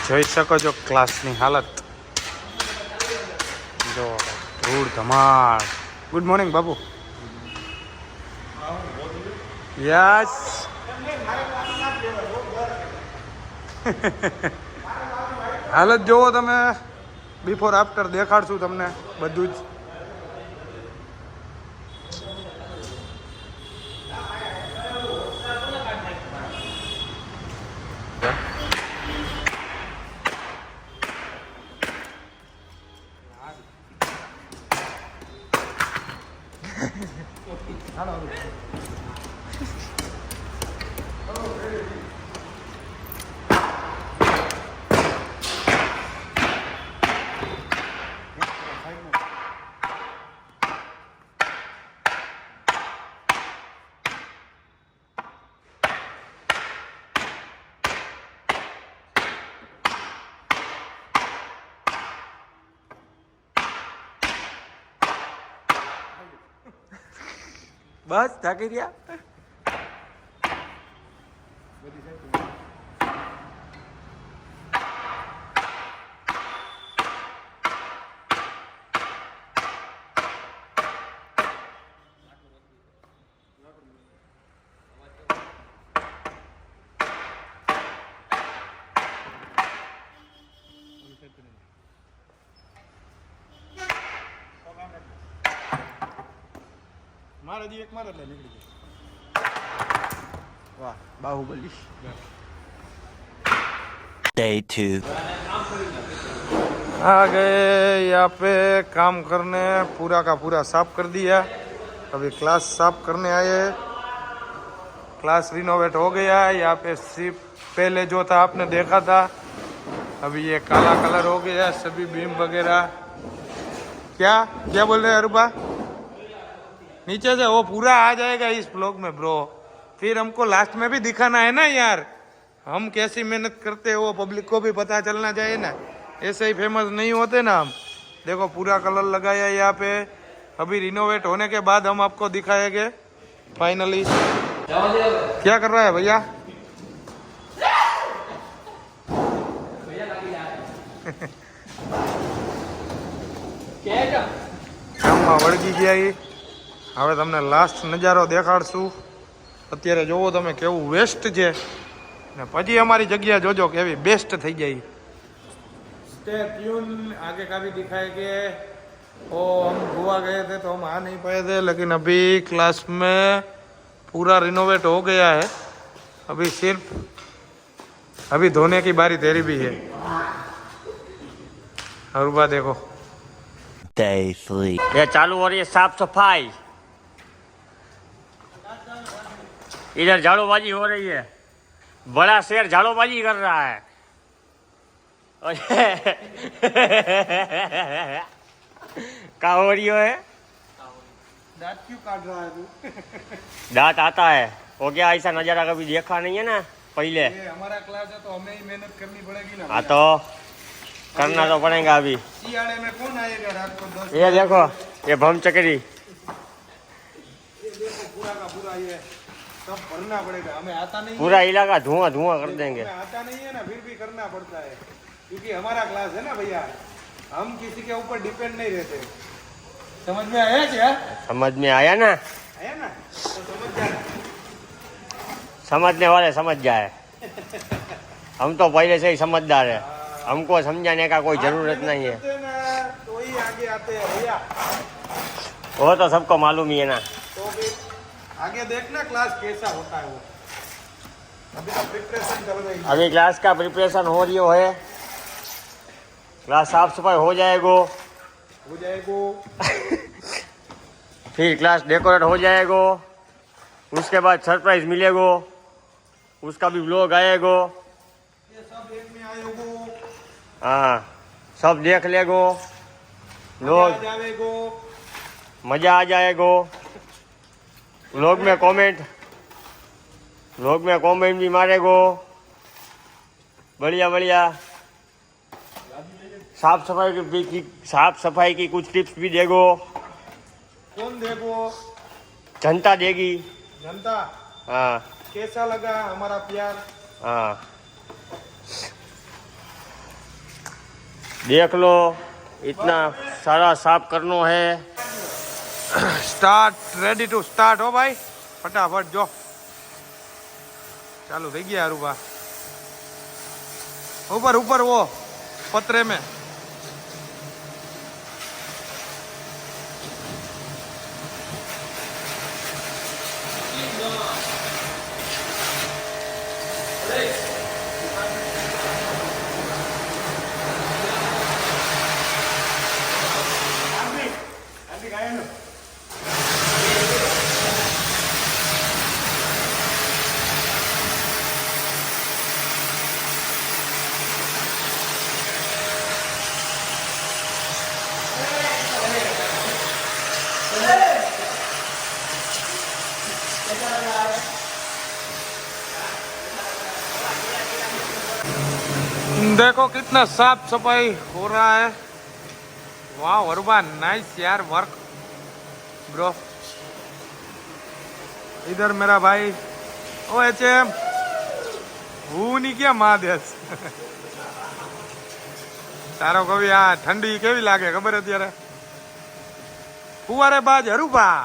જોઈ શકો છો ક્લાસની હાલત જો ધૂળ ધમાળ. Good morning Babu. યસ. હાલત જોવો તમે, બિફોર આફ્ટર દેખાડશું તમને બધું જ. બસ થાકી રહ્યા. મારે જી એક મારે એટલે નીકળી ગયો. વાહ બાહુબલી. Day 2. आ गए यहाँ पे काम करने, पूरा का पूरा साफ कर दिया. अभी क्लास साफ करने आए. क्लास रिनोवेट हो गया है. यहाँ पे सिर्फ पहले जो था आपने देखा था, अभी ये काला कलर हो गया सभी बीम वगैरह. क्या क्या बोल रहे हैं अरुबा? नीचे से वो पूरा आ जाएगा इस ब्लॉग में ब्रो. फिर हमको लास्ट में भी दिखाना है ना यार, हम कैसी मेहनत करते हैं वो पब्लिक को भी पता चलना चाहिए ना. ऐसे ही फेमस नहीं होते ना हम. देखो पूरा कलर लगाया यहाँ पे. अभी रिनोवेट होने के बाद हम आपको दिखाएंगे फाइनली. क्या कर रहा है भैया? કામમાં વળગી ગયા. હવે તમને લાસ્ટ નજારો દેખાડશું. અત્યારે જોવો તમે કેવું વેસ્ટ છે, ને પછી અમારી જગ્યા જોજો કેવી બેસ્ટ થઈ જાય. Stay tune. आगे का भी दिखाएंगे. ओ हम गोवा गए थे तो हम आ नहीं पाए थे, लेकिन अभी क्लास में पूरा रिनोवेट हो गया है. अभी सिर्फ अभी धोने की बारी तेरी भी है. अरुबा देखो. Day 3. ये चालू हो रही है साफ सफाई. इधर झाड़ूबाजी हो रही है. बड़ा शेर झाड़ूबाजी कर रहा है. क्या हो रही है? दांत क्यों काट रहा है तू? दांत आता है. हो गया ऐसा नजारा कभी देखा नहीं है ना पहले. ये हमारा क्लास है तो हमें ही मेहनत करनी पड़ेगी ना. हाँ तो करना तो पड़ेगा अभी. सियाड़े में कौन आएगा रात को 10? ये देखो ये भम चक्री. ये देखो पूरा का पूरा ये सब भरना पड़ेगा. हमें आता नहीं पूरा है. इलाका धुआं धुआं कर देंगे. हमें आता नहीं है ना, फिर भी करना पड़ता है क्योंकि हमारा क्लास है ना भैया. हम किसी के ऊपर डिपेंड नहीं रहते. समझ में आया क्या? समझ में आया ना. आया ना तो समझ जाना. समझने वाले समझ जाए. हम तो पहले से ही समझदार है. हमको समझाने का कोई जरूरत नहीं है. तो ही आगे आते हैं भैया. वो तो सबको मालूम ही है ना. तो फिर आगे देखना क्लास कैसा होता है वो. अभी तो प्रिपरेशन चल रही है. अभी क्लास का प्रिपरेशन हो रही है. क्लास साफ सफाई हो जाएगा. हो जाएगा. फिर क्लास डेकोरेट हो जाएगा. उसके बाद सरप्राइज मिलेगा. उसका भी व्लॉग आएगा. ये सब एक में आएगा. हाँ सब देख लेगो. लोग जाएगा. मजा आ जाएगा. व्लॉग में कमेंट भी मारेगो. बढ़िया बढ़िया. साफ सफाई की कुछ टिप्स भी देगो. कौन देगो? जनता देगी. जनता. हाँ कैसा लगा हमारा प्यार? हाँ देख लो इतना सारा साफ करना है। સ્ટાર્ટ રેડી ટુ સ્ટાર્ટ હો ભાઈ ફટાફટ જો ચાલુ થઈ ગયા રૂપા ऊपर ऊपर वो पतरे में देखो कितना साफ सफाई हो रहा है। वाह वरुबा नाइस यार वर्क ब्रो। इधर मेरा भाई ओ एचएम હું ની ક્યાં મહાદેશ તારો કવિ આ ઠંડી કેવી લાગે ખબર અત્યારે ફુવારે બાજ હરુભા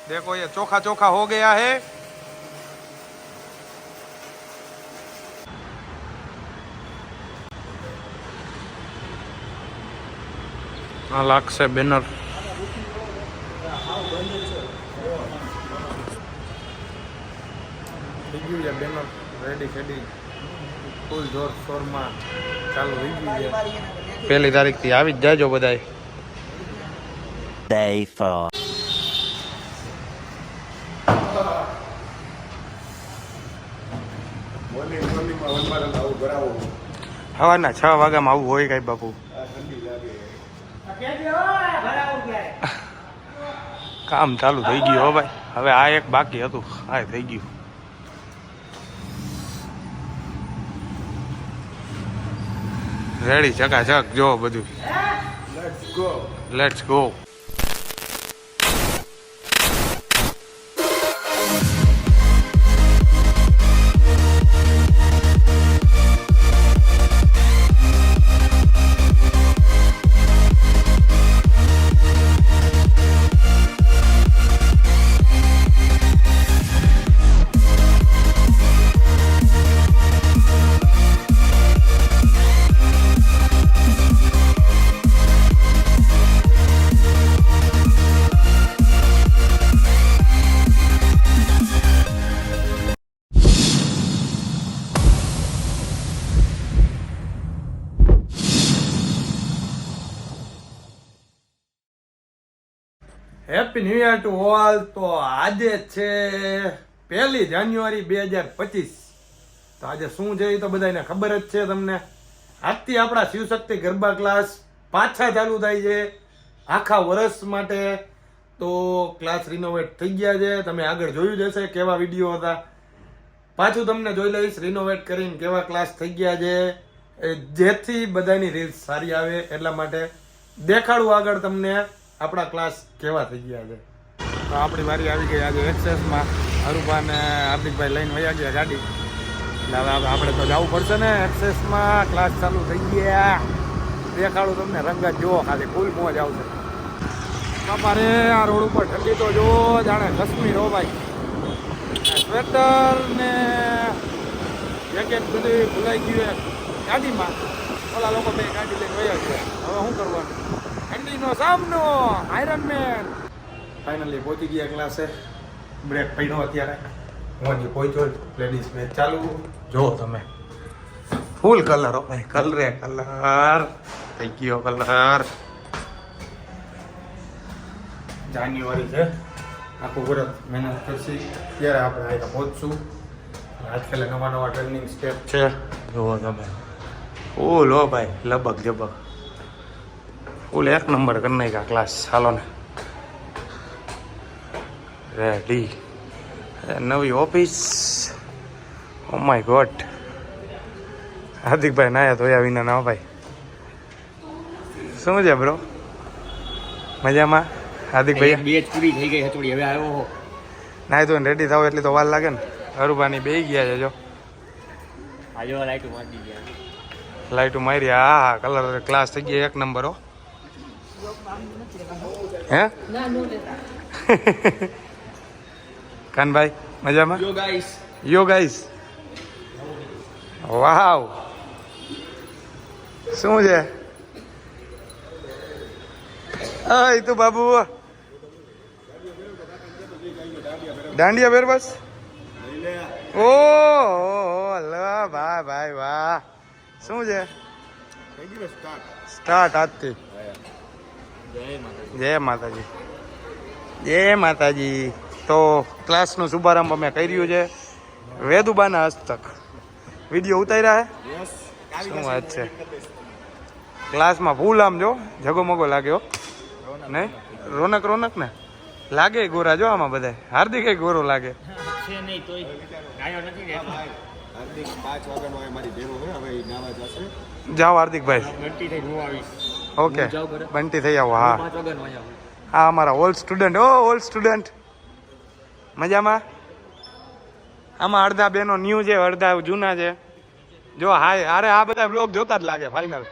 देखो ये चोखा चोखा हो गया है। लागशे बेनर बेनर रेडी शेडी फूल जोर शोर में चालू થઈ ગયું છે। પહેલી તારીખ થી આવી જ જાજો બધાય। Day 4. સવારના 6 વાગ્યામાં આવું હોય કઈ બાપુ કામ ચાલુ થઈ ગયું હો ભાઈ। હવે આ એક બાકી હતું આ થઈ ગયું। રેડી ચકાચક જો બધું let's go. Happy new year to all. તો આજે છે 1 જાન્યુઆરી 2025। તો આજે શું છે એ તો બધાને ખબર જ છે તમને। આજથી આપણા શિવશક્તિ ગરબા ક્લાસ પાછા ચાલુ થાય છે આખા વર્ષ માટે। તો ક્લાસ રિનોવેટ થઈ ગયા છે। તમે આગળ જોયું જ હશે કેવા વિડીયો હતા। પાછું તમને જોઈ લઈશ રિનોવેટ કરીને કેવા ક્લાસ થઈ ગયા છે જેથી બધાની રીલ્સ સારી આવે એટલા માટે દેખાડું આગળ તમને આપણા ક્લાસ કેવા થઈ ગયા છે। તો આપણી વારી આવી ગઈ આજે એક્સેસમાં। હરુભા ને હાર્દિકભાઈ લઈને વયા ગયા ગાડી એટલે હવે આપણે તો જવું પડશે ને એક્સેસમાં। ક્લાસ ચાલુ થઈ ગયા દેખાડું તમને રંગત જુઓ ખાલી ફૂલ મોજ આવશે। બાપા રે આ રોડ ઉપર ઠંડી તો જો જાણે કાશ્મીર હો ભાઈ। સ્વેટર ને જેકેટ બધું ભૂલાઈ ગયું ગાડીમાં। ઓલા લોકો બે ગાડી લઈને વયા ગયા હવે શું કરવાનું ઠંડીનો સામનો આયરનમેન। ફાઇનલી પહોંચી ગયા ક્લાસે। બ્રેક પડ્યો અત્યારે હું હજી પહોંચ્યો લેડીઝ મેચ ચાલુ જો તમે ફૂલ કલર હો ભાઈ કલરે કલર થઈ ગયો કલર। જાન્યુઆરી છે આખું વર્ષ મહેનત કરશી ત્યારે આપણે અહીંયા પહોંચશું। આજકાલ નવા ટ્રેનિંગ સ્ટેપ છે જુઓ તમે ફૂલ હો ભાઈ લબક જબક ફૂલ એક નંબર કરી નાખ્યા ક્લાસ। ચાલો ને રેડી નવી ઓફિસ। ઓ માય ગોડ હાર્દિકભાઈ નાયા ધોયા વિના ના ભાઈ શું છે બ્રો મજામાં હાર્દિકભાઈ? બેચ પૂરી થઈ ગઈ હતોડી હવે આવ્યો નાય તો રેડી થાવ એટલે તો વાર લાગે ને। હરુભાની બે ગયા છે જો આજો લાઈટ મારી દીધી લાઈટો મારી. હા હા, કલર ક્લાસ થઈ ગયા એક નંબર હો. હે કાનભાઈ મજામાં? યો ગાઈસ. વાવ, શું છે? એ તો બાબુ દાંડિયા બેર બસ. ઓ વાહ ભાઈ વાહ. શું છે? સ્ટાર્ટ આજથી. જય માતાજી, જય માતાજી. તો ક્લાસનો શુભારંભ અમે કર્યું છે વેદુબાના હસ્તક. વિડીયો ઉતાર્યા હે? શું વાત છે. ક્લાસમાં ફૂલ આમ જો જગોમગો લાગ્યો નહીં? રોનક રોનક ને લાગે ગોરા જો આમાં બધા. હાર્દિક ગોરો લાગે. જાઓ હાર્દિકભાઈ. ઓકે બંટી થઈ આવો. હા હા, અમારા ઓલ્ડ સ્ટુડન્ટ. ઓ ઓલ્ડ સ્ટુડન્ટ મજામાં? આમાં અડધા બેનો ન્યૂ છે, અડધા જૂના છે. જો હાય, અરે આ બધા બ્લોગ જોતા જ લાગે ફાઇનલ.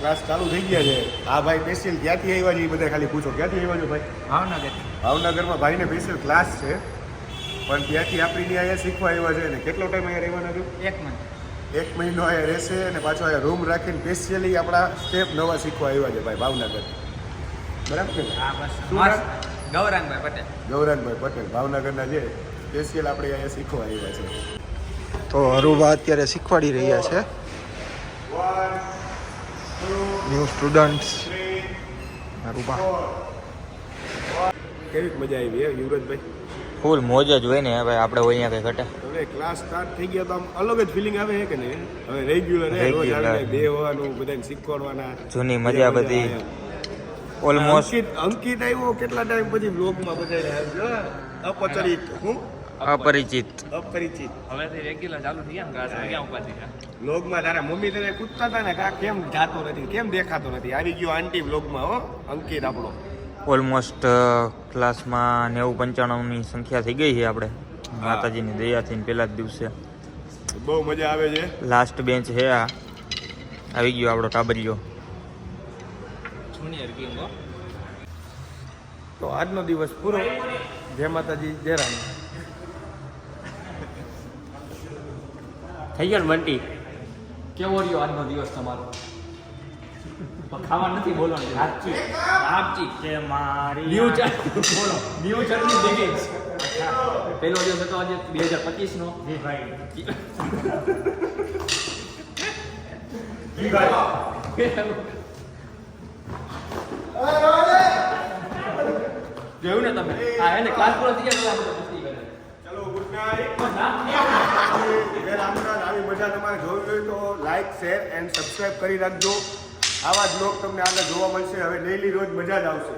ક્લાસ ચાલુ થઈ ગયા છે. આ ભાઈ સ્પેશિયલ ક્યાંથી આવ્યા છે એ બધા ખાલી પૂછો. ક્યાંથી આવ્યા છો ભાઈ? ભાવનગર. ભાવનગરમાં ભાઈને સ્પેશિયલ ક્લાસ છે, પણ ત્યાંથી આપણી અહીંયા શીખવા આવ્યા છે. અને કેટલો ટાઈમ અહીંયા રહેવાના છો? 1 મહિનો. 1 મહિનો અહીંયા રહેશે અને પાછો અહીંયા રૂમ રાખીને સ્પેશિયલી આપણા સ્ટેપ નવા શીખવા આવ્યા છે ભાઈ ભાવનગર. બરાબર છે? હા બસ શું મસ્ત. નામ? ગૌરાંગભાઈ પટેલ. ગૌરાંગભાઈ પટેલ ભાવનગરના છે સ્પેશિયલ આપણે અહીંયા શીખવા આવ્યા છે. તો હરુભા અત્યારે શીખવાડી રહ્યા છે ન્યૂ સ્ટુડન્ટ્સ. હરુભા કેવી મજા આવી હે યુવરાજભાઈ? ફૂલ મોજ જ હોય ને હવે આપણે હોય અહીંયા કઈ ઘટે. હવે ક્લાસ સ્ટાર્ટ થઈ ગયા તો આમ અલગ જ ફિલિંગ આવે છે કે નહીં? હવે રેગ્યુલર રોજ Regular. આવીને બેહવાનું, બધાને શીખવાડવાના. જૂની મજા બધી ઓલમોસ્ટ અંકિત આવ્યો કેટલા ટાઈમ પછી બ્લોગમાં બધાને આવ્યો. અપરિચિત અપરિચિત. અપરિચિત હવેથી રેગ્યુલર ચાલુ થઈ ગયા ને ક્લાસ ક્યાં ઉપાધિ છે બ્લોગમાં તારા મમ્મી તને કૂદતા હતા ને કા કેમ જાતો નથી, કેમ દેખાતો નથી? આવી ગયો આંટી બ્લોગમાં હો અંકિત આપણો. ઓલમોસ્ટ ક્લાસમાં 90-95ની સંખ્યા થઈ ગઈ છે આપણે માતાજીની દયાથી પહેલા જ દિવસે. બહુ મજા આવે છે. લાસ્ટ બેન્ચ છે આ. આવી ગયો આપણો ટાબરિયો. જુનિયર કિંગ હો તો આજનો દિવસ પૂરો. જય માતાજી, જય રામ. થઈ ગયો ને બંટી? કેવો રહ્યો આજનો દિવસ તમારો? પણ ખાવા નથી બોલવાનું સાચી સાચી કે મારી ન્યૂ ચેનલ બોલો ન્યૂ ચેનલ બેગેજ પહેલો દિવસ હતો આજે 2025 નો જી ભાઈ જોયું ને તમે આ એને ક્લાસ પૂરો થઈ ગયા આપણે મસ્તી કરે. ચલો ગુડ નાઇટ. પણ ના આવી મજા તમારે જોવી હોય તો લાઈક, શેર એન્ડ સબસ્ક્રાઇબ કરી રાખજો. આવા જ બ્લોગ તમને આગળ જોવા મળશે. હવે ડેઈલી રોજ મજા જ આવશે.